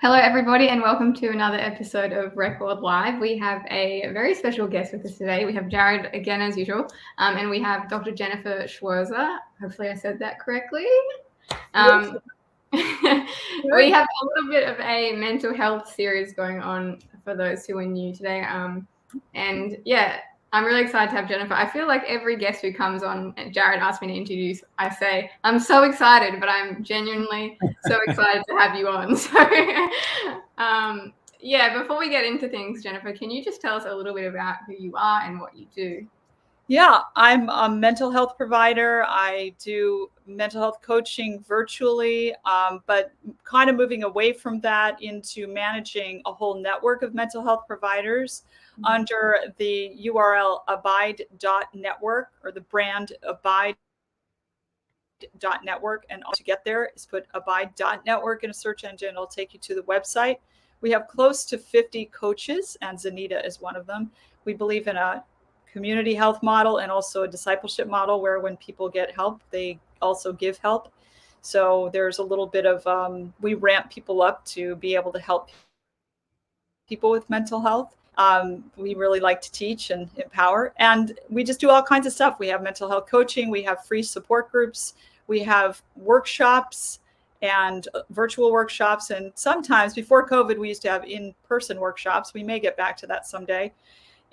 Hello, everybody, and welcome to another episode of Record Live. We have a very special guest with us today. We have Jared again, as usual, and we have Dr. Jennifer Schwirzer. Hopefully I said that correctly. We have a little bit of a mental health series going on for those who are new today. And yeah, I'm really excited to have Jennifer. I feel like every guest who comes on, Jared asked me to introduce, I say, I'm so excited, but I'm genuinely so excited to have you on. So, yeah, before we get into things, Jennifer, can you just tell us a little bit about who you are and what you do? Yeah, I'm a mental health provider. I do mental health coaching virtually, but kind of moving away from that into managing a whole network of mental health providers under the URL abide.network or the brand abide.network. And to get there is put abide.network in a search engine. It'll take you to the website. We have close to 50 coaches, and Zanita is one of them. We believe in a community health model and also a discipleship model where when people get help, they also give help. So there's a little bit of, we ramp people up to be able to help people with mental health. We really like to teach and empower, and we just do all kinds of stuff. We have mental health coaching, we have free support groups, we have workshops and virtual workshops. And sometimes before COVID, we used to have in-person workshops. We may get back to that someday.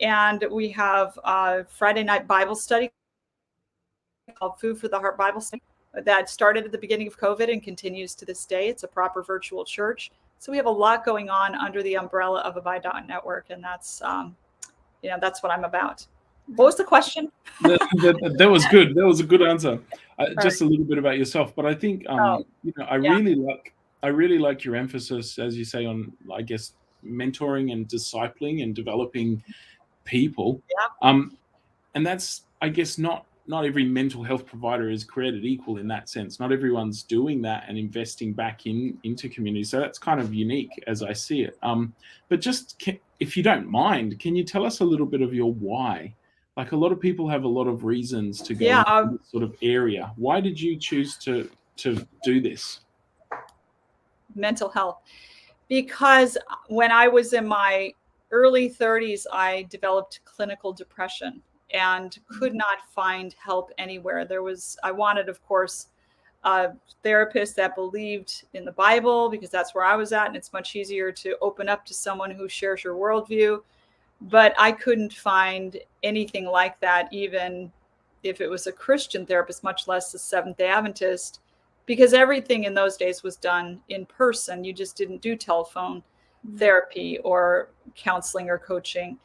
And we have a Friday night Bible study called Food for the Heart Bible Study that started at the beginning of COVID and continues to this day. It's a proper virtual church. So we have a lot going on under the umbrella of Abide.network, and that's what I'm about. What was the question? That was good. That was a good answer. Just a little bit about yourself, but I think I really like your emphasis, as you say, on mentoring and discipling and developing people. And that's not every mental health provider is created equal in that sense. Not everyone's doing that and investing back into community. So that's kind of unique as I see it. But just if you don't mind, can you tell us a little bit of your why? Like a lot of people have a lot of reasons to go into this sort of area. Why did you choose to do this? Mental health. Because when I was in my early 30s, I developed clinical depression and could not find help anywhere. I wanted, of course, a therapist that believed in the Bible, because that's where I was at, and it's much easier to open up to someone who shares your worldview. But I couldn't find anything like that, even if it was a Christian therapist, much less a Seventh-day Adventist, because everything in those days was done in person. You just didn't do telephone therapy or counseling or coaching.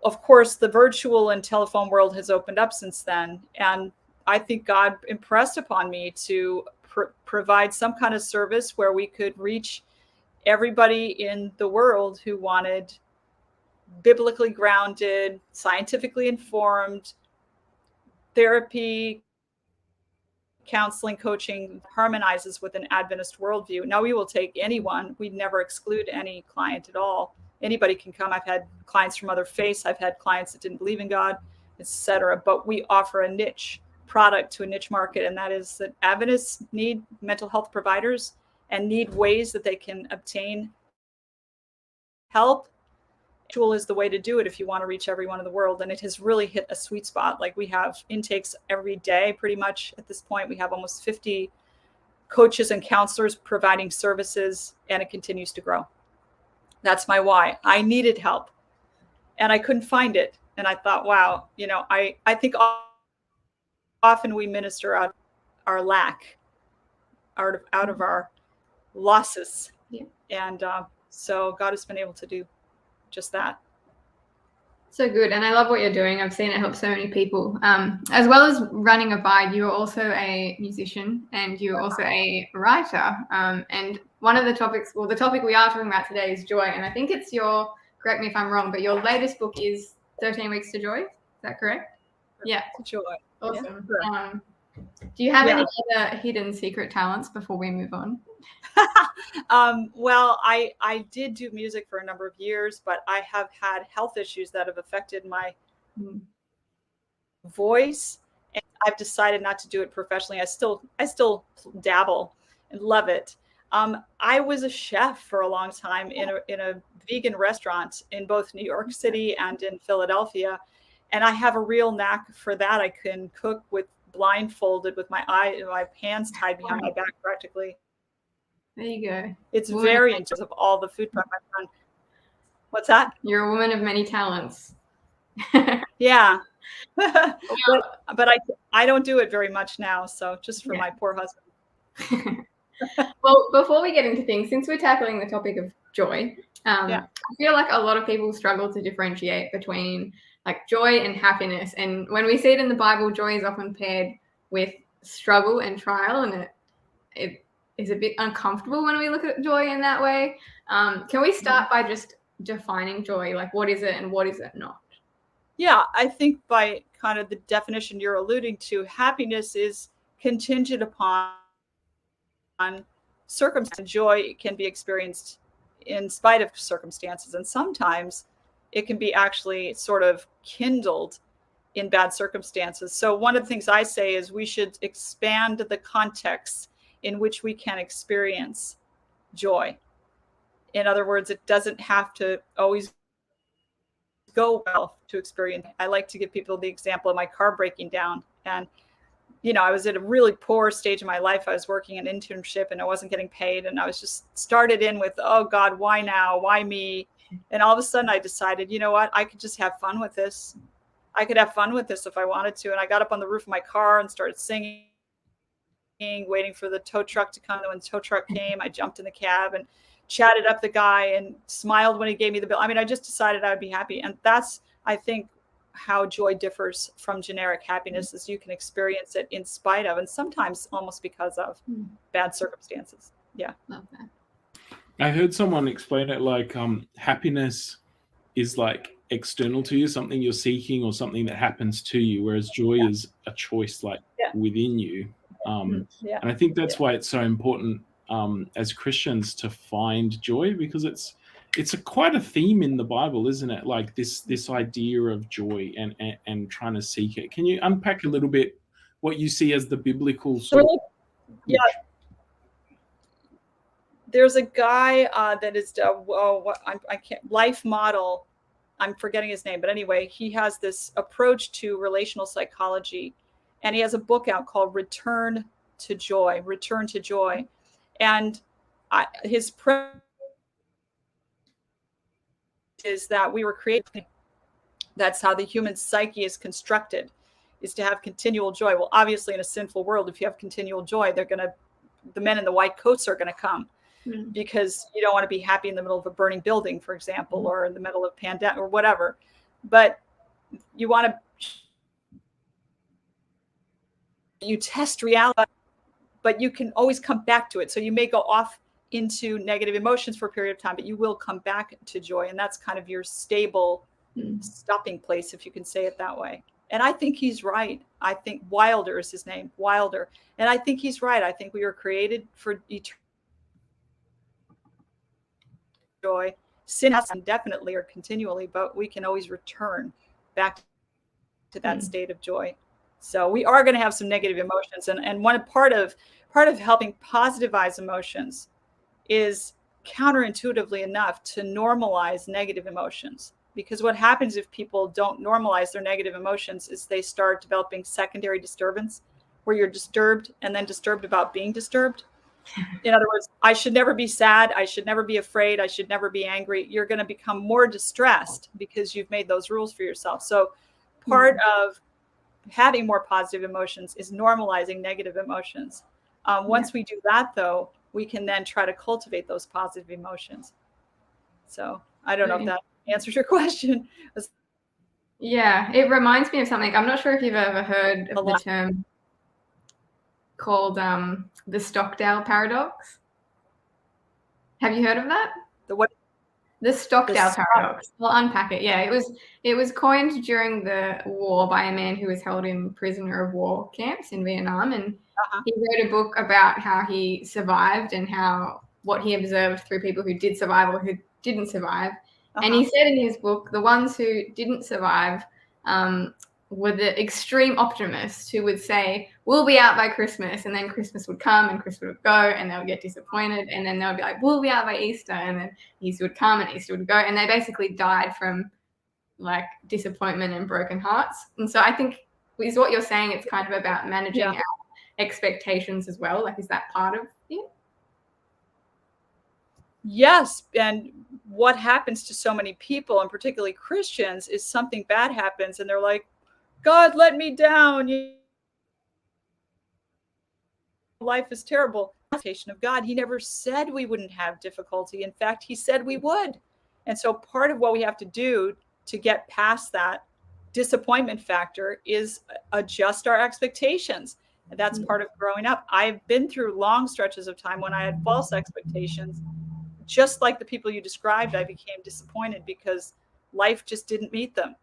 Of course, the virtual and telephone world has opened up since then. And I think God impressed upon me to provide some kind of service where we could reach everybody in the world who wanted biblically grounded, scientifically informed therapy, counseling, coaching, harmonizes with an Adventist worldview. Now, we will take anyone. We never exclude any client at all. Anybody can come. I've had clients from other faiths. I've had clients that didn't believe in God, etc. But we offer a niche product to a niche market, and that is that Adventists need mental health providers and need ways that they can obtain help. Virtual is the way to do it if you want to reach everyone in the world, and it has really hit a sweet spot. Like, we have intakes every day pretty much at this point. We have almost 50 coaches and counselors providing services, and it continues to grow. That's my why. I needed help and I couldn't find it. And I thought, wow, I think often we minister out our lack, out of our losses. Yeah. And so God has been able to do just that. So good. And I love what you're doing. I've seen it help so many people. As well as running Abide, you're also a musician and you're also a writer. And one of the topics, the topic we are talking about today is joy. And I think it's correct me if I'm wrong, but your latest book is 13 Weeks to Joy. Is that correct? Yeah. Joy. Awesome. Yeah. Do you have any other hidden secret talents before we move on? Well, I did do music for a number of years, but I have had health issues that have affected my voice, and I've decided not to do it professionally. I still dabble and love it. I was a chef for a long time in a vegan restaurant in both New York City and in Philadelphia. And I have a real knack for that. I can cook with blindfolded with my hands tied behind my back practically. There you go. It's very in terms of all the food prep I've done. What's that? You're a woman of many talents. Yeah. but I don't do it very much now. So just for my poor husband. Well, before we get into things, since we're tackling the topic of joy, I feel like a lot of people struggle to differentiate between like joy and happiness. And when we see it in the Bible, joy is often paired with struggle and trial, and it is a bit uncomfortable when we look at joy in that way. Can we start by just defining joy? Like, what is it and what is it not? Yeah, I think by kind of the definition you're alluding to, happiness is contingent upon circumstance. Joy can be experienced in spite of circumstances, and sometimes it can be actually sort of kindled in bad circumstances. So one of the things I say is we should expand the context in which we can experience joy. In other words, it doesn't have to always go well to experience. I like to give people the example of my car breaking down. And, I was at a really poor stage of my life. I was working an internship and I wasn't getting paid. And I was just started in with, oh God, why now? Why me? And all of a sudden I decided, you know what? I could just have fun with this. I could have fun with this if I wanted to. And I got up on the roof of my car and started singing, waiting for the tow truck to come. And when the tow truck came, I jumped in the cab and chatted up the guy and smiled when he gave me the bill. I mean, I just decided I would be happy. And that's, I think, how joy differs from generic happiness, is you can experience it in spite of, and sometimes almost because of bad circumstances. Yeah. Love that. I heard someone explain it like happiness is like external to you, something you're seeking or something that happens to you, whereas joy is a choice like within you. And I think that's why it's so important as Christians to find joy, because it's quite a theme in the Bible, isn't it? Like this idea of joy and trying to seek it. Can you unpack a little bit what you see as the biblical sort of? Yeah. There's a guy that is I can't life model. I'm forgetting his name, but anyway, he has this approach to relational psychology, and he has a book out called Return to Joy. Return to Joy, and his is that we were created. That's how the human psyche is constructed, is to have continual joy. Well, obviously, in a sinful world, if you have continual joy, the men in the white coats are going to come, because you don't want to be happy in the middle of a burning building, for example, or in the middle of pandemic or whatever. But you want you test reality, but you can always come back to it. So you may go off into negative emotions for a period of time, but you will come back to joy. And that's kind of your stable stopping place, if you can say it that way. And I think he's right. I think Wilder is his name, Wilder. And I think he's right. I think we were created for eternal joy. Sin has indefinitely or continually, but we can always return back to that state of joy. So we are going to have some negative emotions. And one part of helping positivize emotions is counterintuitively enough to normalize negative emotions. Because what happens if people don't normalize their negative emotions is they start developing secondary disturbance, where you're disturbed and then disturbed about being disturbed. In other words, I should never be sad. I should never be afraid. I should never be angry. You're going to become more distressed because you've made those rules for yourself. So part of having more positive emotions is normalizing negative emotions. Once we do that, though, we can then try to cultivate those positive emotions. So I don't know if that answers your question. Yeah, it reminds me of something. I'm not sure if you've ever heard of the term called the Stockdale Paradox. Have you heard of that? The Stockdale Paradox. We'll unpack it. Yeah, it was coined during the war by a man who was held in prisoner of war camps in Vietnam, and he wrote a book about how he survived and what he observed through people who did survive or who didn't survive. And he said in his book, the ones who didn't survive were the extreme optimists who would say, we'll be out by Christmas, and then Christmas would come and Christmas would go, and they would get disappointed, and then they would be like, we'll be out by Easter, and then Easter would come and Easter would go, and they basically died from like disappointment and broken hearts. And so I think is what you're saying, it's kind of about managing our expectations as well. Like, is that part of it? Yes. And what happens to so many people, and particularly Christians, is something bad happens and they're like, God let me down. Life is terrible. Expectation of God. He never said we wouldn't have difficulty. In fact, he said we would. And so part of what we have to do to get past that disappointment factor is adjust our expectations. And that's part of growing up. I've been through long stretches of time when I had false expectations. Just like the people you described, I became disappointed because life just didn't meet them.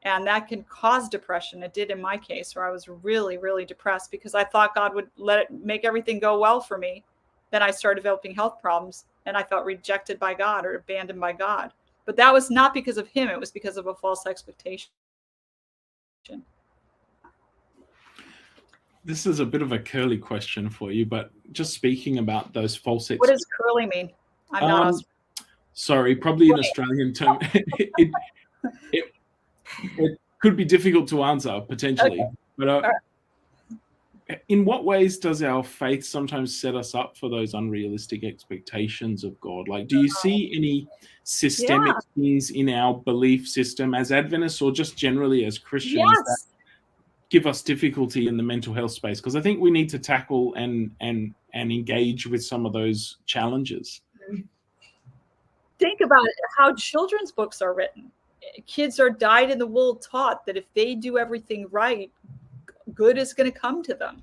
And that can cause depression. It did in my case, where I was really, really depressed because I thought God would let it make everything go well for me. Then I started developing health problems and I felt rejected by God or abandoned by God. But that was not because of him. It was because of a false expectation. This is a bit of a curly question for you, but just speaking about those false What does curly mean? I'm not Australian. Sorry, probably an Australian term. It could be difficult to answer potentially. Okay. But in what ways does our faith sometimes set us up for those unrealistic expectations of God? Like, do you see any systemic things in our belief system as Adventists or just generally as Christians that give us difficulty in the mental health space? Because I think we need to tackle and engage with some of those challenges. Think about how children's books are written. Kids are dyed-in-the-wool taught that if they do everything right, good is going to come to them.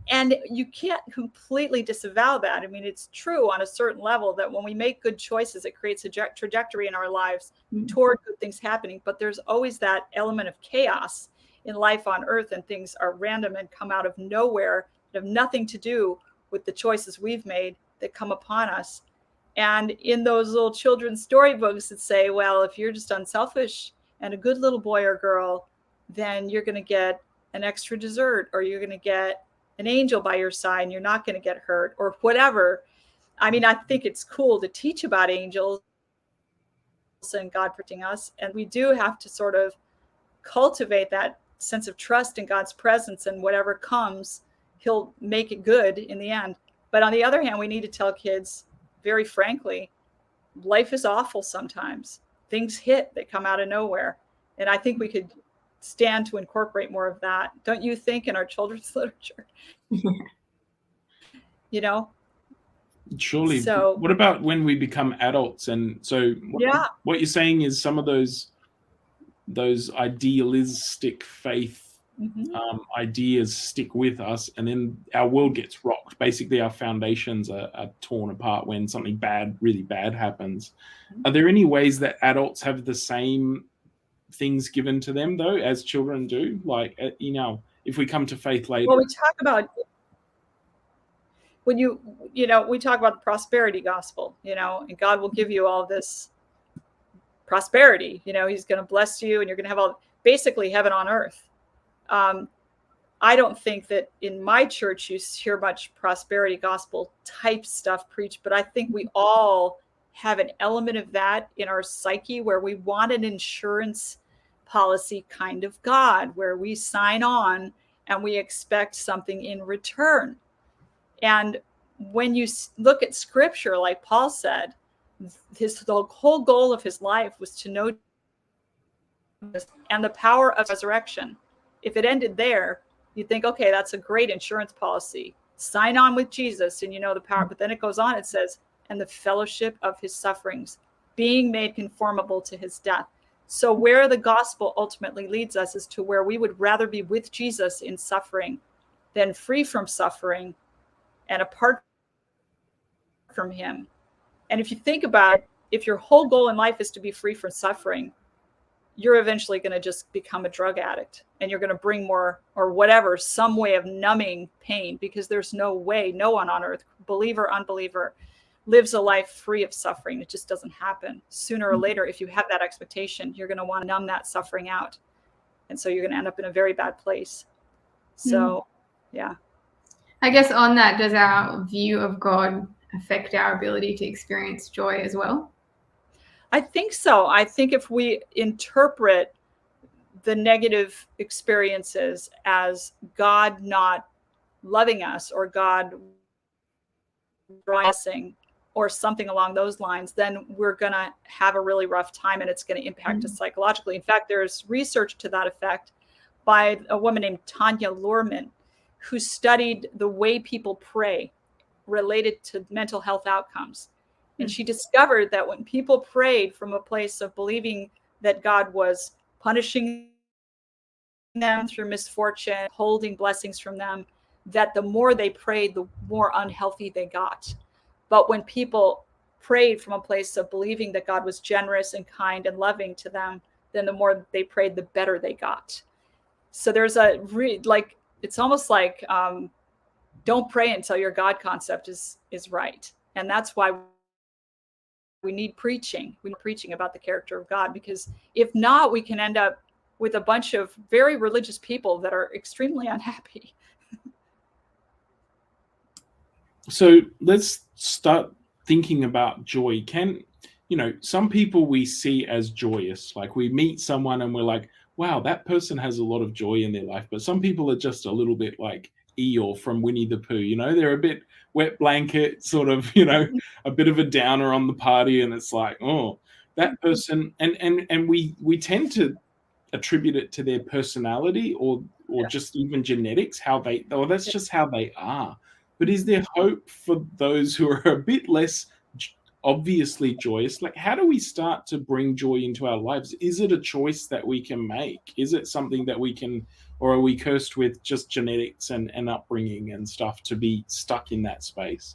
And you can't completely disavow that. I mean, it's true on a certain level that when we make good choices, it creates a trajectory in our lives toward good things happening. But there's always that element of chaos in life on earth, and things are random and come out of nowhere that have nothing to do with the choices we've made that come upon us. And in those little children's storybooks that say, well, if you're just unselfish and a good little boy or girl, then you're going to get an extra dessert, or you're going to get an angel by your side and you're not going to get hurt, or whatever. I mean, I think it's cool to teach about angels and God protecting us. And we do have to sort of cultivate that sense of trust in God's presence, and whatever comes, he'll make it good in the end. But on the other hand, we need to tell kids, very frankly, life is awful sometimes. Things hit that come out of nowhere. And I think we could stand to incorporate more of that. Don't you think, in our children's literature? You know? Surely. So, what about when we become adults? And so what you're saying is some of those idealistic faith ideas stick with us, and then our world gets rocked. Basically, our foundations are torn apart when something bad, really bad happens. Are there any ways that adults have the same things given to them, though, as children do? Like, you know, if we come to faith later. Well, we talk about, when we talk about the prosperity gospel, and God will give you all this prosperity. He's going to bless you, and you're going to have basically heaven on earth. I don't think that in my church you hear much prosperity gospel type stuff preached, but I think we all have an element of that in our psyche, where we want an insurance policy kind of God, where we sign on and we expect something in return. And when you look at scripture, like Paul said, the whole goal of his life was to know Jesus and the power of resurrection. If it ended there, you'd think, okay, that's a great insurance policy. Sign on with Jesus and the power. But then it goes on, it says, and the fellowship of his sufferings, being made conformable to his death. So where the gospel ultimately leads us is to where we would rather be with Jesus in suffering than free from suffering and apart from him. And if you think about it, if your whole goal in life is to be free from suffering, you're eventually going to just become a drug addict, and you're going to bring more, or whatever, some way of numbing pain, because there's no way, no one on earth, believer, unbeliever, lives a life free of suffering. It just doesn't happen. Sooner or later, if you have that expectation, you're going to want to numb that suffering out. And so you're going to end up in a very bad place. So, yeah. I guess on that, does our view of God affect our ability to experience joy as well? I think so. I think if we interpret the negative experiences as God not loving us or God blessing or something along those lines, then we're going to have a really rough time and it's going to impact us psychologically. In fact, there's research to that effect by a woman named Tanya Luhrmann, who studied the way people pray related to mental health outcomes. And she discovered that when people prayed from a place of believing that God was punishing them through misfortune, holding blessings from them, that the more they prayed, the more unhealthy they got. But when people prayed from a place of believing that God was generous and kind and loving to them, then the more they prayed, the better they got. So there's it's almost like don't pray until your God concept is right. And that's why we need preaching. We need preaching about the character of God, because if not, we can end up with a bunch of very religious people that are extremely unhappy. So let's start thinking about joy. Some people we see as joyous, like we meet someone and we're like, wow, that person has a lot of joy in their life. But some people are just a little bit like Eeyore from Winnie the Pooh, they're a bit wet blanket, sort of, a bit of a downer on the party. And it's like, oh, that person, and we tend to attribute it to their personality or just even genetics, that's just how they are. But is there hope for those who are a bit less obviously joyous? Like, how do we start to bring joy into our lives? Is it a choice that we can make? Is it something that we can, or are we cursed with just genetics and upbringing and stuff to be stuck in that space?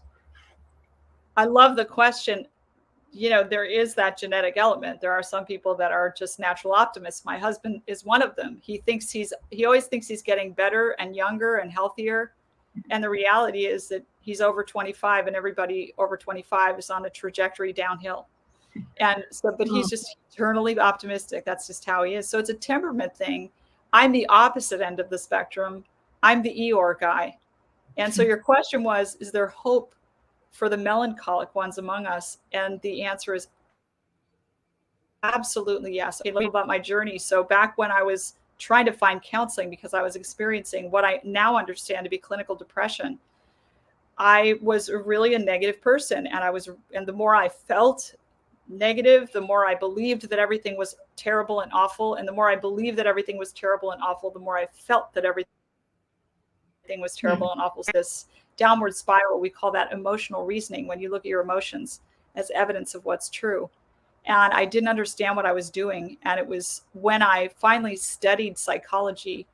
I love the question. There is that genetic element. There are some people that are just natural optimists. My husband is one of them. He always thinks he's getting better and younger and healthier. And the reality is that he's over 25 and everybody over 25 is on a trajectory downhill. And so, but he's just eternally optimistic. That's just how he is. So it's a temperament thing. I'm the opposite end of the spectrum. I'm the Eeyore guy. And so your question was, is there hope for the melancholic ones among us? And the answer is absolutely yes. Okay, let me about my journey. So back when I was trying to find counseling because I was experiencing what I now understand to be clinical depression, I was really a negative person. And the more I felt negative, the more I believed that everything was terrible and awful. And the more I believed that everything was terrible and awful, the more I felt that everything was terrible and awful. This downward spiral, we call that emotional reasoning, when you look at your emotions as evidence of what's true. And I didn't understand what I was doing. And it was when I finally studied psychology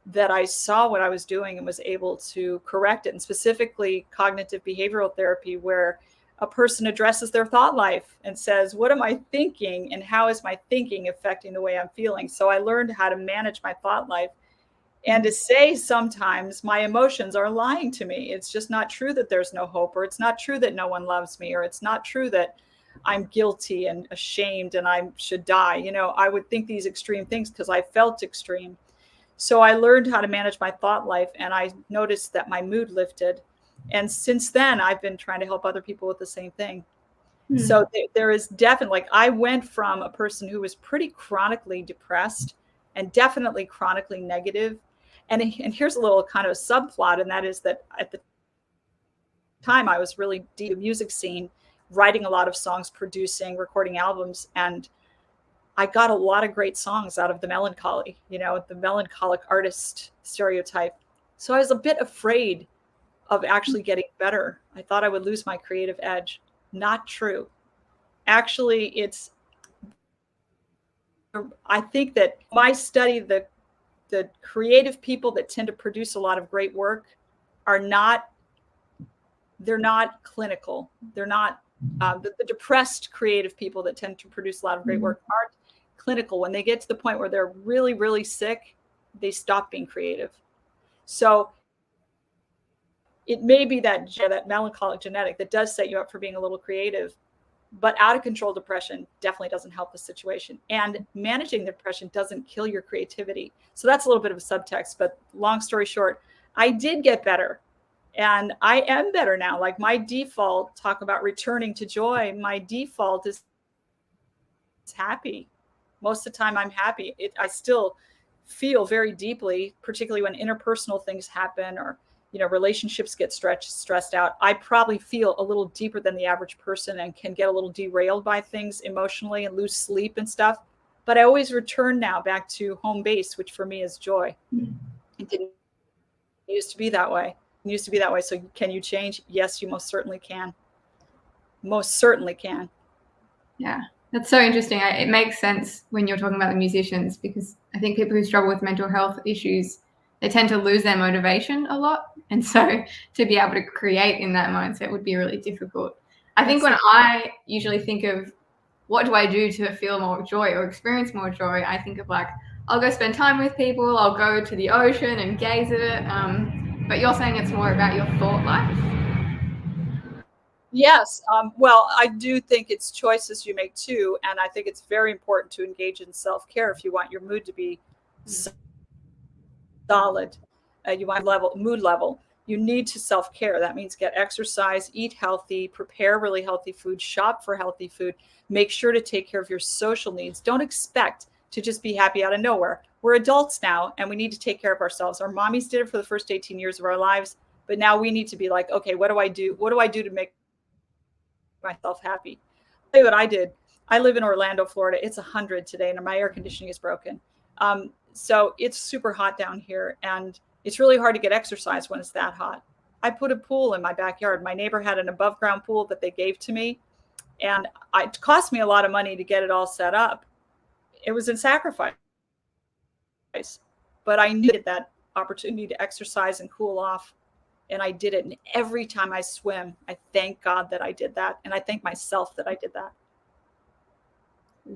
that I saw what I was doing and was able to correct it. And specifically cognitive behavioral therapy, where a person addresses their thought life and says, what am I thinking? And how is my thinking affecting the way I'm feeling? So I learned how to manage my thought life and to say sometimes my emotions are lying to me. It's just not true that there's no hope, or it's not true that no one loves me, or it's not true that I'm guilty and ashamed and I should die. I would think these extreme things because I felt extreme. So I learned how to manage my thought life, and I noticed that my mood lifted. And since then, I've been trying to help other people with the same thing. So there is definitely, like, I went from a person who was pretty chronically depressed and definitely chronically negative. And here's a little kind of a subplot, and that is that at the time I was really deep in the music scene, writing a lot of songs, producing, recording albums, and I got a lot of great songs out of the melancholy, the melancholic artist stereotype. So I was a bit afraid of actually getting better. I thought I would lose my creative edge. Not true. Actually, I think that my study, the creative people that tend to produce a lot of great work they're not clinical. They're not, the depressed creative people that tend to produce a lot of great work aren't clinical. When they get to the point where they're really, really sick, they stop being creative. So it may be that melancholic genetic that does set you up for being a little creative, But out of control depression definitely doesn't help the situation. And managing the depression doesn't kill your creativity. So that's a little bit of a subtext, but long story short, I did get better. And I am better now. Like my default, talk about returning to joy, my default is happy. Most of the time I'm happy. I still feel very deeply, particularly when interpersonal things happen or relationships get stressed out. I probably feel a little deeper than the average person and can get a little derailed by things emotionally and lose sleep and stuff. But I always return now back to home base, which for me is joy. It didn't used to be that way. It used to be that way. So can you change? Yes, you most certainly can. Most certainly can. Yeah, that's so interesting. It makes sense when you're talking about the musicians, because I think people who struggle with mental health issues, they tend to lose their motivation a lot. And so to be able to create in that mindset would be really difficult. I think when I usually think of what do I do to feel more joy or experience more joy, I think of like, I'll go spend time with people, I'll go to the ocean and gaze at it. But you're saying it's more about your thought life? Yes. Well, I do think it's choices you make too. And I think it's very important to engage in self-care if you want your mood to be solid. You want mood level. You need to self-care. That means get exercise, eat healthy, prepare really healthy food, shop for healthy food, make sure to take care of your social needs. Don't expect to just be happy out of nowhere. We're adults now and we need to take care of ourselves. Our mommies did it for the first 18 years of our lives, but now we need to be like, okay, what do I do? What do I do to make myself happy? I'll tell you what I did. I live in Orlando, Florida. It's 100 today and my air conditioning is broken. So it's super hot down here and it's really hard to get exercise when it's that hot. I put a pool in my backyard. My neighbor had an above ground pool that they gave to me, and it cost me a lot of money to get it all set up. It was a sacrifice, but I needed that opportunity to exercise and cool off. And I did it. And every time I swim, I thank God that I did that. And I thank myself that I did that.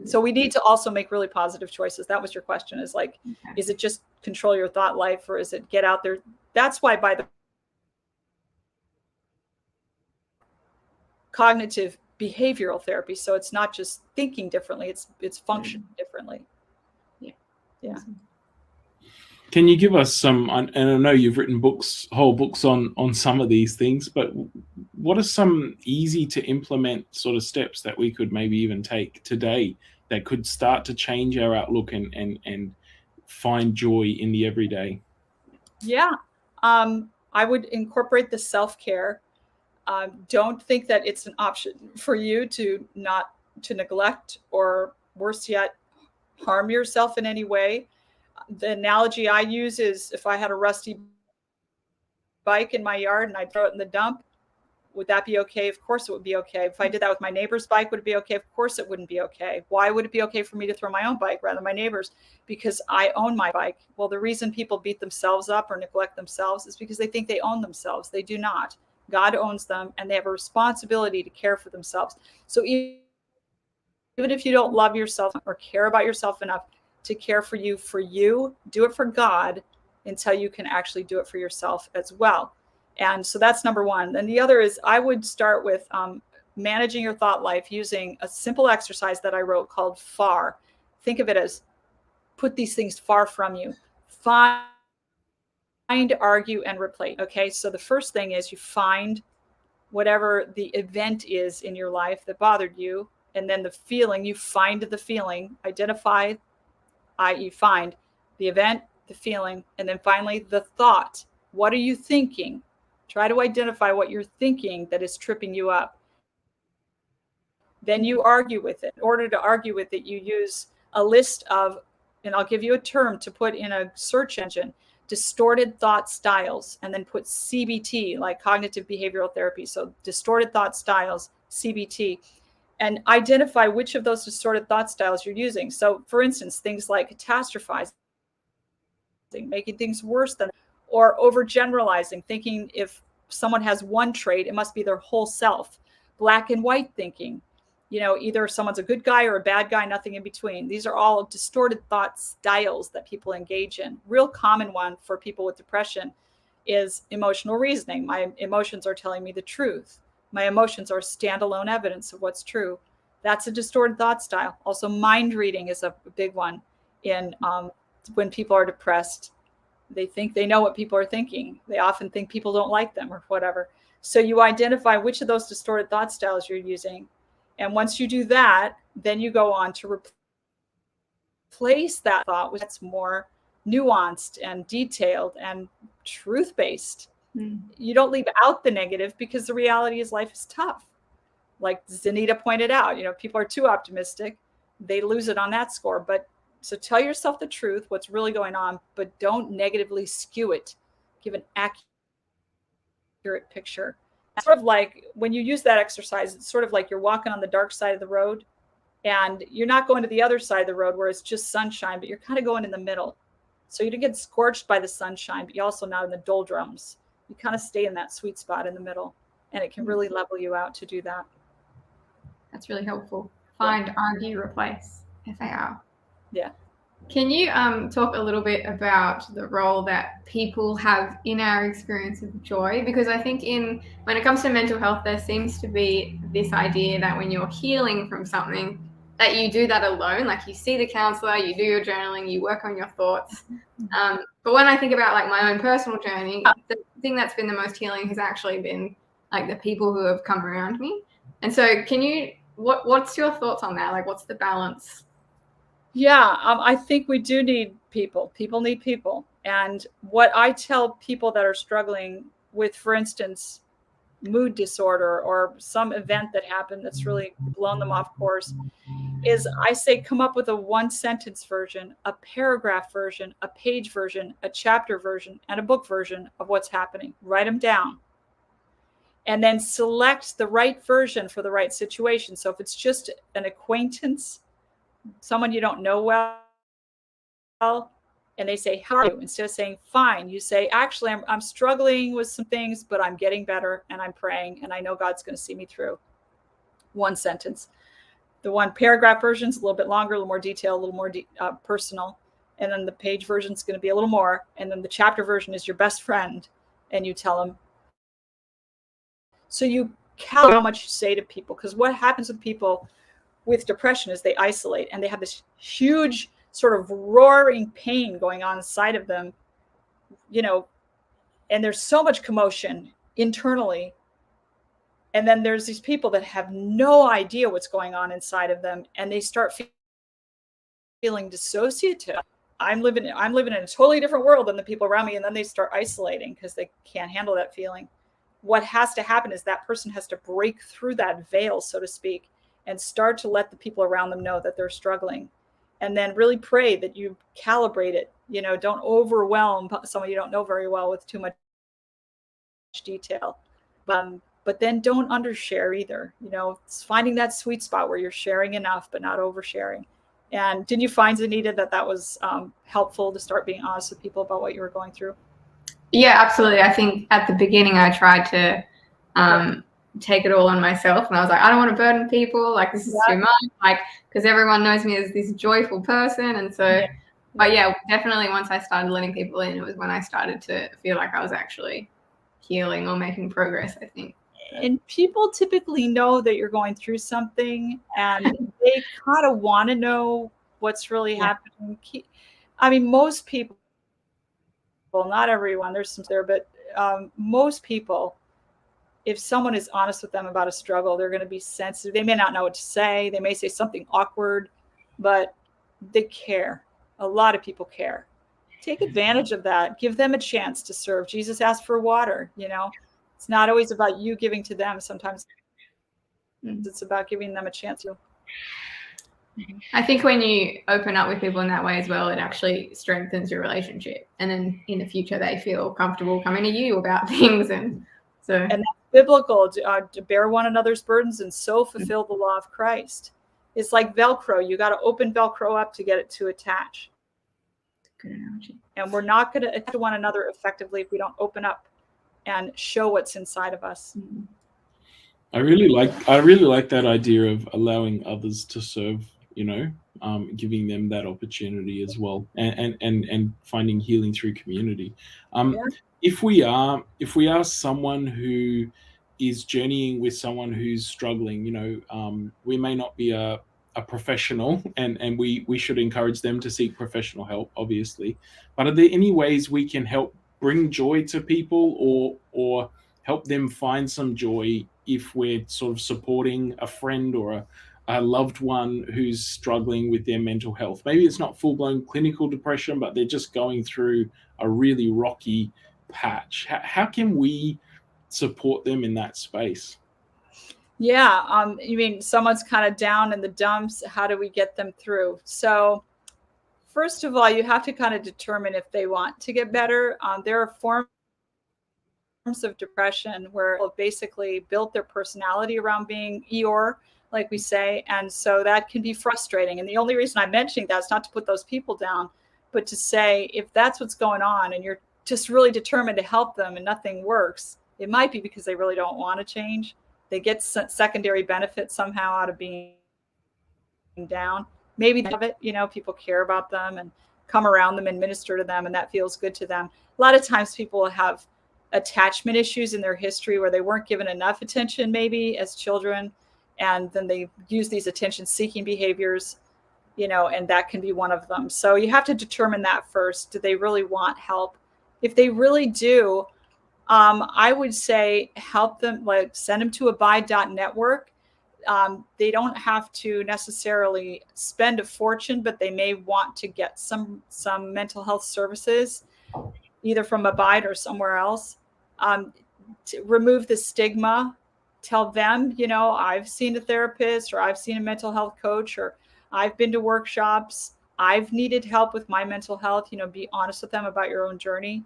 So we need to also make really positive choices. That was your question, is like, is it just control your thought life or is it get out there? That's why by the cognitive behavioral therapy. So it's not just thinking differently, it's functioning differently. Yeah. Can you give us some, and I know you've written whole books on some of these things, but what are some easy to implement sort of steps that we could maybe even take today that could start to change our outlook and find joy in the everyday? Yeah. I would incorporate the self-care. Don't think that it's an option for you to neglect or worse yet, harm yourself in any way. The analogy I use is if I had a rusty bike in my yard and I throw it in the dump, would that be okay? Of course it would be okay. If I did that with my neighbor's bike, would it be okay? Of course it wouldn't be okay. Why would it be okay for me to throw my own bike rather than my neighbor's? Because I own my bike. Well, the reason people beat themselves up or neglect themselves is because they think they own themselves. They do not. God owns them and they have a responsibility to care for themselves. So even if you don't love yourself or care about yourself enough to care for you, do it for God until you can actually do it for yourself as well. And so that's number one. Then the other is I would start with managing your thought life using a simple exercise that I wrote called FAR. Think of it as put these things far from you. Find, argue, and replace. Okay, so the first thing is you find whatever the event is in your life that bothered you, and then the feeling, you find the feeling, identify, i.e. find the event, the feeling, and then finally the thought. What are you thinking? Try to identify what you're thinking that is tripping you up. Then you argue with it. In order to argue with it, you use a list of, and I'll give you a term to put in a search engine, distorted thought styles, and then put CBT, like cognitive behavioral therapy. So distorted thought styles, CBT, and identify which of those distorted thought styles you're using. So for instance, things like catastrophizing, making things worse than, or overgeneralizing, thinking if someone has one trait, it must be their whole self. Black and white thinking, either someone's a good guy or a bad guy, nothing in between. These are all distorted thought styles that people engage in. Real common one for people with depression is emotional reasoning. My emotions are telling me the truth. My emotions are standalone evidence of what's true. That's a distorted thought style. Also, mind reading is a big one. In when people are depressed, they think they know what people are thinking. They often think people don't like them or whatever. So you identify which of those distorted thought styles you're using. And once you do that, then you go on to replace that thought with that's more nuanced and detailed and truth-based. You don't leave out the negative, because the reality is life is tough. Like Zanita pointed out, people are too optimistic. They lose it on that score. But so tell yourself the truth, what's really going on, but don't negatively skew it. Give an accurate picture. It's sort of like when you use that exercise, it's sort of like you're walking on the dark side of the road, and you're not going to the other side of the road where it's just sunshine, but you're kind of going in the middle. So you don't get scorched by the sunshine, but you're also not in the doldrums. You kind of stay in that sweet spot in the middle, and it can really level you out to do that. That's really helpful. Find, argue, replace. FAR. Yeah. Can you talk a little bit about the role that people have in our experience of joy? Because I think when it comes to mental health, there seems to be this idea that when you're healing from something, that you do that alone. Like you see the counselor, you do your journaling, you work on your thoughts. But when I think about like my own personal journey, the thing that's been the most healing has actually been like the people who have come around me. And so what's your thoughts on that? Like what's the balance? Yeah, I think we do need people. People need people. And what I tell people that are struggling with, for instance, mood disorder or some event that happened that's really blown them off course, is I say come up with a 1-sentence version, a paragraph version, a page version, a chapter version, and a book version of what's happening. Write them down. And then select the right version for the right situation. So if it's just an acquaintance, someone you don't know well, and they say, how are you? Instead of saying, fine, you say, actually, I'm struggling with some things, but I'm getting better, and I'm praying, and I know God's going to see me through. 1 sentence. The 1 paragraph version is a little bit longer, a little more detailed, a little more personal. And then the page version is going to be a little more. And then the chapter version is your best friend, and you tell them. So you count how much you say to people, because what happens with people with depression is they isolate, and they have this huge sort of roaring pain going on inside of them, and there's so much commotion internally. And then there's these people that have no idea what's going on inside of them, and they start feeling dissociative. I'm living in a totally different world than the people around me, and then they start isolating because they can't handle that feeling. What has to happen is that person has to break through that veil, so to speak, and start to let the people around them know that they're struggling. And then really pray that you calibrate it. Don't overwhelm someone you don't know very well with too much detail. But then don't undershare either. It's finding that sweet spot where you're sharing enough, but not oversharing. And didn't you find, Zanita, that was helpful to start being honest with people about what you were going through? Yeah, absolutely. I think at the beginning I tried to take it all on myself, and I was like, I don't want to burden people. Like this is too much. Like because everyone knows me as this joyful person, and so. But yeah, definitely once I started letting people in, it was when I started to feel like I was actually healing or making progress, I think. And people typically know that you're going through something, and they kind of want to know what's really happening. I mean, most people, well, not everyone, there's some there, but most people, if someone is honest with them about a struggle, they're going to be sensitive. They may not know what to say. They may say something awkward, but they care. A lot of people care. Take advantage of that. Give them a chance to serve. Jesus asked for water, It's not always about you giving to them. Sometimes it's about giving them a chance to. I think when you open up with people in that way as well, it actually strengthens your relationship. And then in the future, they feel comfortable coming to you about things. And that's biblical, to bear one another's burdens and so fulfill the law of Christ. It's like Velcro. You got to open Velcro up to get it to attach. Good analogy. And we're not going to attach to one another effectively if we don't open up and show what's inside of us. I really like that idea of allowing others to serve, giving them that opportunity as well, and finding healing through community. If we are someone who is journeying with someone who's struggling, we may not be a professional, and we should encourage them to seek professional help, obviously. But are there any ways we can help bring joy to people, or help them find some joy if we're sort of supporting a friend or a loved one who's struggling with their mental health? Maybe it's not full-blown clinical depression, but they're just going through a really rocky patch. How can we support them in that space? Yeah, you mean someone's kind of down in the dumps, how do we get them through? So first of all, you have to kind of determine if they want to get better. There are forms of depression where people basically built their personality around being Eeyore, like we say, and so that can be frustrating. And the only reason I'm mentioning that is not to put those people down, but to say if that's what's going on and you're just really determined to help them and nothing works, it might be because they really don't want to change. They get secondary benefits somehow out of being down. Maybe they love it, people care about them and come around them and minister to them, and that feels good to them. A lot of times people have attachment issues in their history where they weren't given enough attention maybe as children, and then they use these attention-seeking behaviors, and that can be one of them. So you have to determine that first. Do they really want help? If they really do, I would say help them, like send them to abide.network. They don't have to necessarily spend a fortune, but they may want to get some mental health services, either from Abide or somewhere else, to remove the stigma. Tell them, I've seen a therapist, or I've seen a mental health coach, or I've been to workshops. I've needed help with my mental health. Be honest with them about your own journey.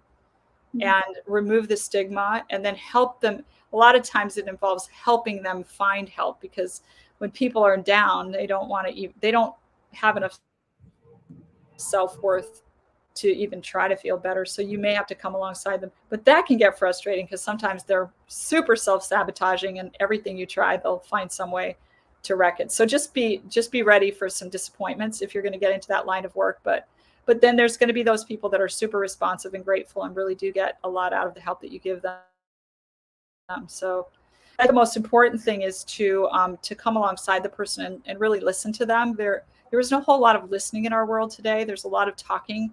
And remove the stigma, and then help them. A lot of times it involves helping them find help, because when people are down, they don't have enough self-worth to even try to feel better. So you may have to come alongside them, but that can get frustrating because sometimes they're super self-sabotaging, and everything you try, they'll find some way to wreck it. So just be ready for some disappointments if you're going to get into that line of work. But then there's going to be those people that are super responsive and grateful and really do get a lot out of the help that you give them. So the most important thing is to come alongside the person and really listen to them. There is no whole lot of listening in our world today. There's a lot of talking,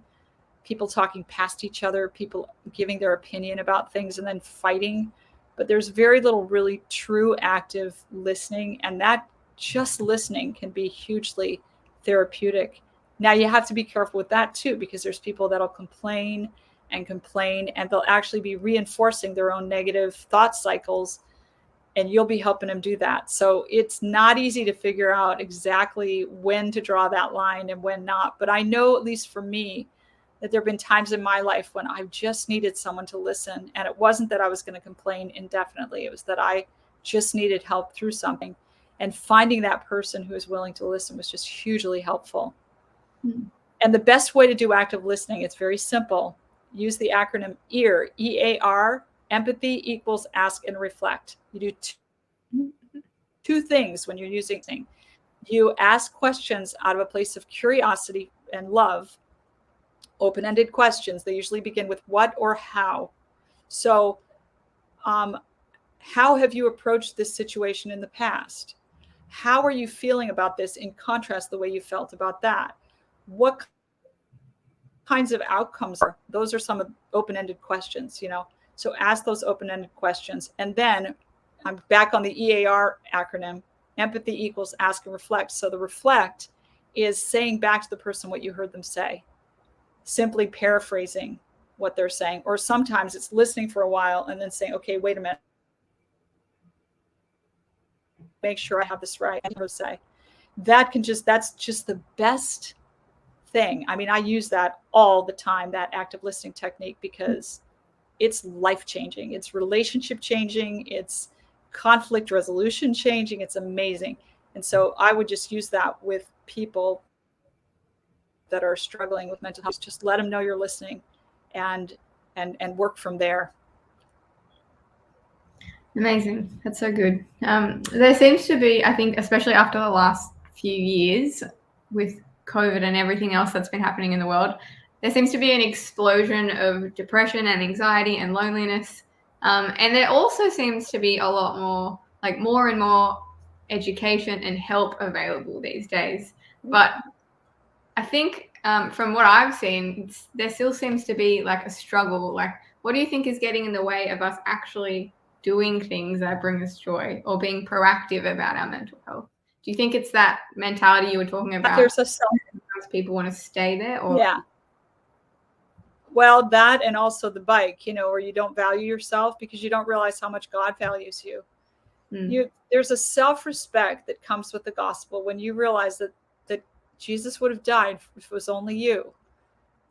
people talking past each other, people giving their opinion about things and then fighting. But there's very little really true active listening, and that just listening can be hugely therapeutic. Now you have to be careful with that too, because there's people that'll complain, and they'll actually be reinforcing their own negative thought cycles, and you'll be helping them do that. So it's not easy to figure out exactly when to draw that line and when not. But I know, at least for me, that there have been times in my life when I just needed someone to listen. And it wasn't that I was going to complain indefinitely. It was that I just needed help through something. And finding that person who is willing to listen was just hugely helpful. And the best way to do active listening, it's very simple. Use the acronym EAR, E-A-R. Empathy equals ask and reflect. You do two things when you're using it. You ask questions out of a place of curiosity and love. Open-ended questions. They usually begin with what or how. So how have you approached this situation in the past? How are you feeling about this in contrast to the way you felt about that? What kinds of outcomes are? Those are some open-ended questions, So ask those open-ended questions. And then I'm back on the EAR acronym. Empathy equals ask and reflect. So the reflect is saying back to the person what you heard them say, simply paraphrasing what they're saying. Or sometimes it's listening for a while and then saying, okay, wait a minute. Make sure I have this right. And say that's just the best thing. I mean, I use that all the time, that active listening technique, because it's life-changing. It's relationship changing. It's conflict resolution changing. It's amazing. And so I would just use that with people that are struggling with mental health. Just let them know you're listening and work from there. Amazing. That's so good. There seems to be, I think, especially after the last few years with COVID and everything else that's been happening in the world, there seems to be an explosion of depression and anxiety and loneliness And there also seems to be a lot more, like more and more education and help available these days. But I think from what I've seen, there still seems to be like a struggle. Like, what do you think is getting in the way of us actually doing things that bring us joy or being proactive about our mental health? Do you think it's that mentality you were talking about? There's a self. People want to stay there, or yeah. Well, that, and also the bike, where you don't value yourself because you don't realize how much God values you. There's a self-respect that comes with the gospel when you realize that Jesus would have died if it was only you.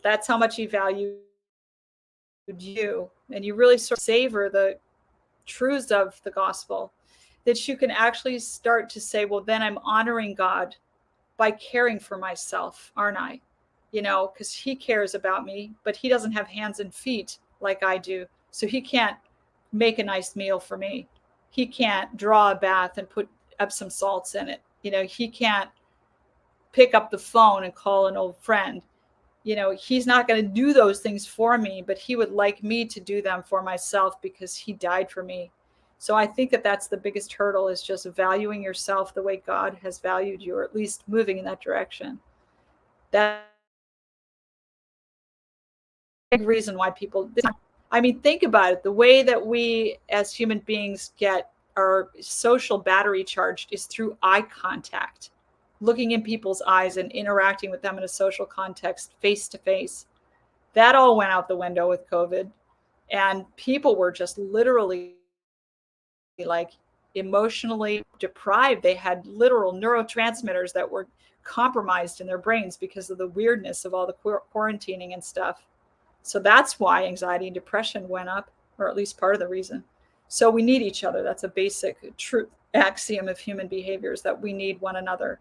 That's how much he valued you. And you really sort of savor the truths of the gospel, that you can actually start to say, well, then I'm honoring God by caring for myself, aren't I? Because he cares about me, but he doesn't have hands and feet like I do. So he can't make a nice meal for me. He can't draw a bath and put Epsom salts in it. He can't pick up the phone and call an old friend. He's not going to do those things for me, but he would like me to do them for myself because he died for me. So I think that that's the biggest hurdle, is just valuing yourself the way God has valued you, or at least moving in that direction. That's a big reason why people, think about it. The way that we as human beings get our social battery charged is through eye contact, looking in people's eyes and interacting with them in a social context, face to face. That all went out the window with COVID, and people were just literally like emotionally deprived. They had literal neurotransmitters that were compromised in their brains because of the weirdness of all the quarantining and stuff. So that's why anxiety and depression went up, or at least part of the reason. So we need each other. That's a basic truth axiom of human behavior, is that we need one another.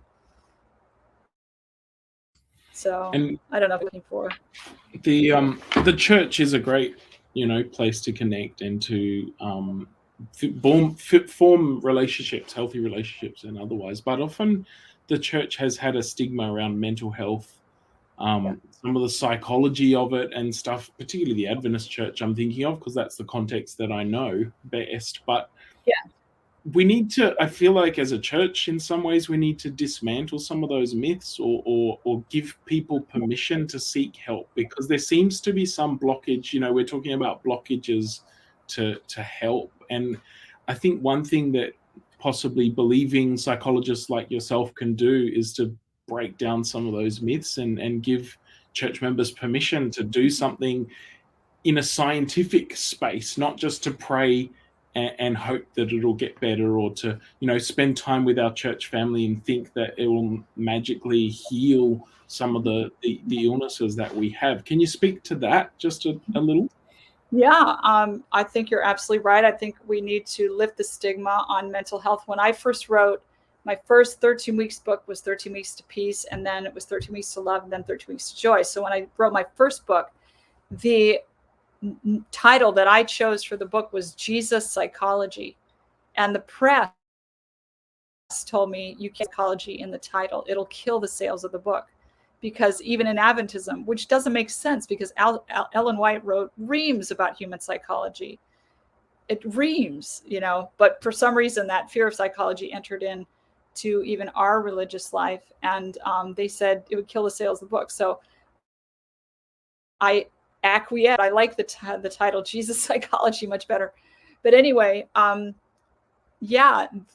So I don't know what I'm looking for. The church is a great, place to connect and to form relationships, healthy relationships and otherwise. But often the church has had a stigma around mental health, some of the psychology of it and stuff, particularly the Adventist church I'm thinking of, because that's the context that I know best. But we need to, I feel like as a church, in some ways, we need to dismantle some of those myths, or give people permission to seek help, because there seems to be some blockage. We're talking about blockages to help. And I think one thing that possibly believing psychologists like yourself can do is to break down some of those myths and give church members permission to do something in a scientific space, not just to pray and hope that it'll get better, or to spend time with our church family and think that it will magically heal some of the illnesses that we have. Can you speak to that just a little? Yeah, I think you're absolutely right. I think we need to lift the stigma on mental health. When I first wrote my first 13 weeks book, was 13 weeks to peace, and then it was 13 weeks to love, and then 13 weeks to joy. So when I wrote my first book, the title that I chose for the book was Jesus Psychology. And the press told me, you can't psychology in the title. It'll kill the sales of the book. Because even in Adventism, which doesn't make sense, because Ellen White wrote reams about human psychology. It reams, but for some reason that fear of psychology entered into even our religious life. And they said it would kill the sales of the book. So I acquiesce. I like the title Jesus Psychology much better. But anyway,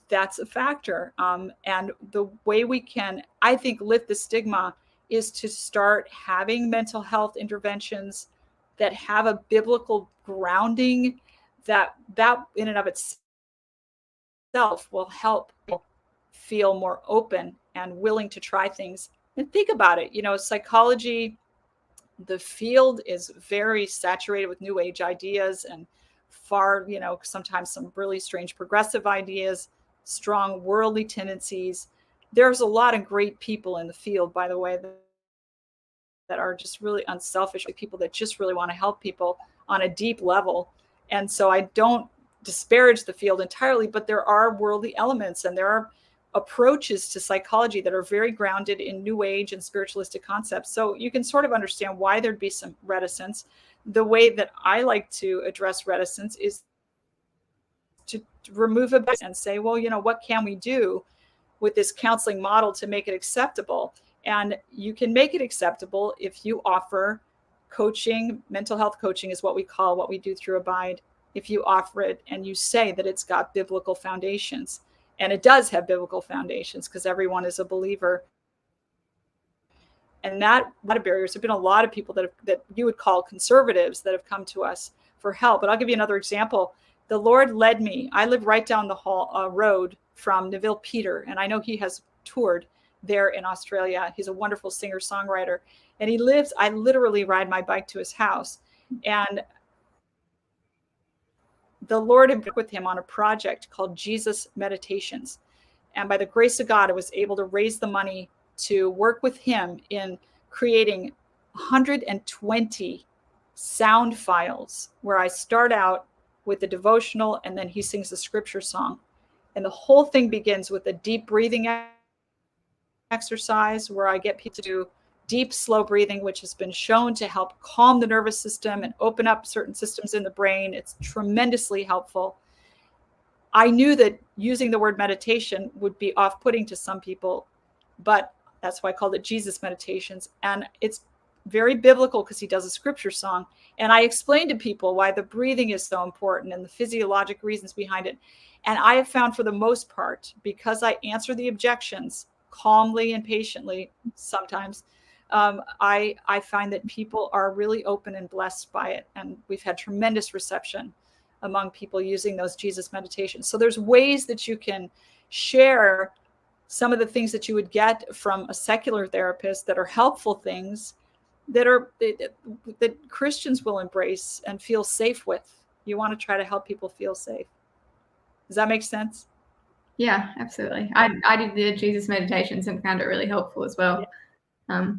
that's a factor. And the way we can, I think, lift the stigma is to start having mental health interventions that have a biblical grounding, that in and of itself will help people feel more open and willing to try things. And think about it, psychology, the field is very saturated with new age ideas and far, sometimes some really strange progressive ideas, strong worldly tendencies. There's a lot of great people in the field, by the way, that are just really unselfish, people that just really want to help people on a deep level. And so I don't disparage the field entirely, but there are worldly elements and there are approaches to psychology that are very grounded in new age and spiritualistic concepts. So you can sort of understand why there'd be some reticence. The way that I like to address reticence is to remove it and say, well, what can we do with this counseling model to make it acceptable? And you can make it acceptable if you offer coaching. Mental health coaching is what we do through Abide. If you offer it and you say that it's got biblical foundations, and it does have biblical foundations because everyone is a believer. And that a lot of barriers. There have been a lot of people that you would call conservatives that have come to us for help. But I'll give you another example. The Lord led me. I live right down the road from Neville Peter, and I know he has toured there in Australia. He's a wonderful singer-songwriter, and I literally ride my bike to his house. And the Lord had worked with him on a project called Jesus Meditations. And by the grace of God, I was able to raise the money to work with him in creating 120 sound files where I start out with the devotional and then he sings the scripture song. And the whole thing begins with a deep breathing exercise where I get people to do deep, slow breathing, which has been shown to help calm the nervous system and open up certain systems in the brain. It's tremendously helpful. I knew that using the word meditation would be off-putting to some people, but that's why I called it Jesus Meditations. And it's very biblical because he does a scripture song. And I explained to people why the breathing is so important and the physiologic reasons behind it. And I have found for the most part, because I answer the objections calmly and patiently sometimes, I find that people are really open and blessed by it. And we've had tremendous reception among people using those Jesus meditations. So there's ways that you can share some of the things that you would get from a secular therapist that are helpful things that Christians will embrace and feel safe with. You want to try to help people feel safe. Does that make sense? Yeah, absolutely. I did the Jesus meditations and found it really helpful as well. Yeah.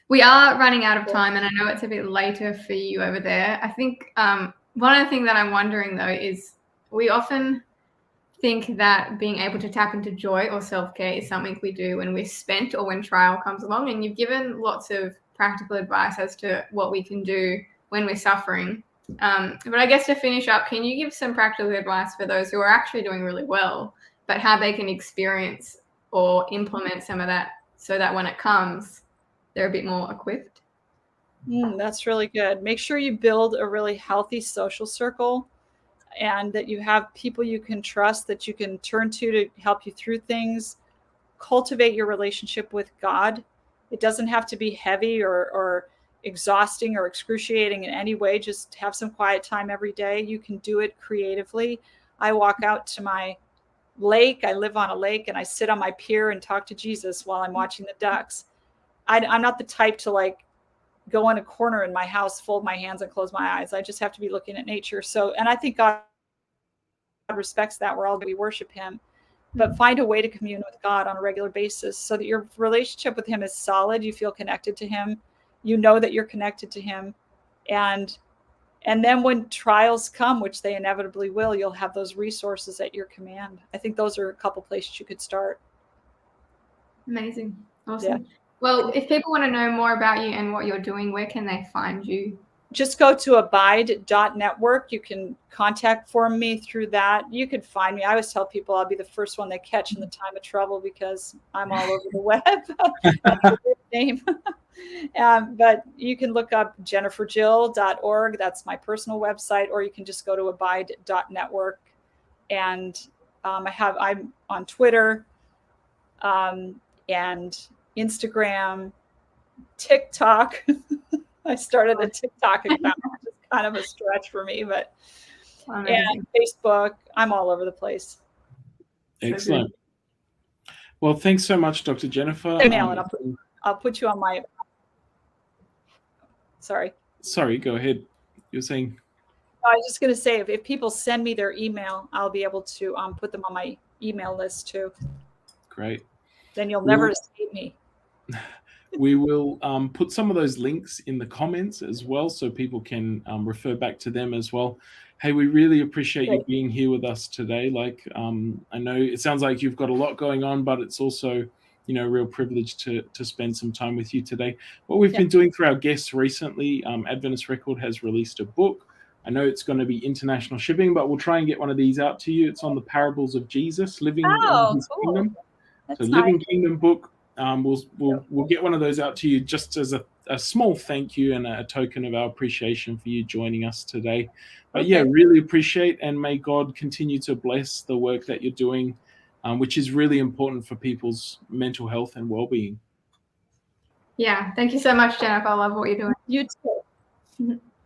We are running out of time, and I know it's a bit later for you over there. I think one of the things that I'm wondering, though, is we often think that being able to tap into joy or self-care is something we do when we're spent or when trial comes along. And you've given lots of practical advice as to what we can do when we're suffering. But I guess to finish up, can you give some practical advice for those who are actually doing really well, but how they can experience or implement some of that so that when it comes, they're a bit more equipped? That's really good. Make sure you build a really healthy social circle and that you have people you can trust, that you can turn to help you through things. Cultivate your relationship with God. It doesn't have to be heavy or exhausting or excruciating in any way. Just have some quiet time every day. You can do it creatively. I walk out to my lake. I live on a lake, and I sit on my pier and talk to Jesus while I'm watching the ducks. I'm not the type to go in a corner in my house, fold my hands and close my eyes. I just have to be looking at nature. And I think God respects that. We worship him, but find a way to commune with God on a regular basis so that your relationship with him is solid. You feel connected to him. You know that you're connected to him. And then when trials come, which they inevitably will, you'll have those resources at your command. I think those are a couple places you could start. Amazing. Awesome. Yeah. Well, if people want to know more about you and what you're doing, where can they find you? Just go to abide.network. You can contact me through that. You can find me. I always tell people I'll be the first one they catch in the time of trouble because I'm all over the web. That's a good name. But you can look up jenniferjill.org. That's my personal website, or you can just go to abide.network. And I'm on Twitter and Instagram, TikTok. I started a TikTok account, which is kind of a stretch for me, but and Facebook. I'm all over the place. Excellent. Well, thanks so much, Dr. Jennifer. I'll put you on my. Sorry, go ahead. You're saying. I was just going to say, if people send me their email, I'll be able to put them on my email list too. Great. Then you'll never escape me. We will put some of those links in the comments as well, so people can refer back to them as well. Hey, we really appreciate you being here with us today. I know it sounds like you've got a lot going on, but it's also, a real privilege to spend some time with you today. What we've been doing for our guests recently, Adventist Record has released a book I know it's going to be international shipping, but we'll try and get one of these out to you. It's on the parables of Jesus living in his kingdom. That's so nice. Living Kingdom book. We'll get one of those out to you just as a small thank you and a token of our appreciation for you joining us today. But yeah, really appreciate, and may God continue to bless the work that you're doing, which is really important for people's mental health and well-being. Yeah, thank you so much, Jennifer. I love what you're doing. You too.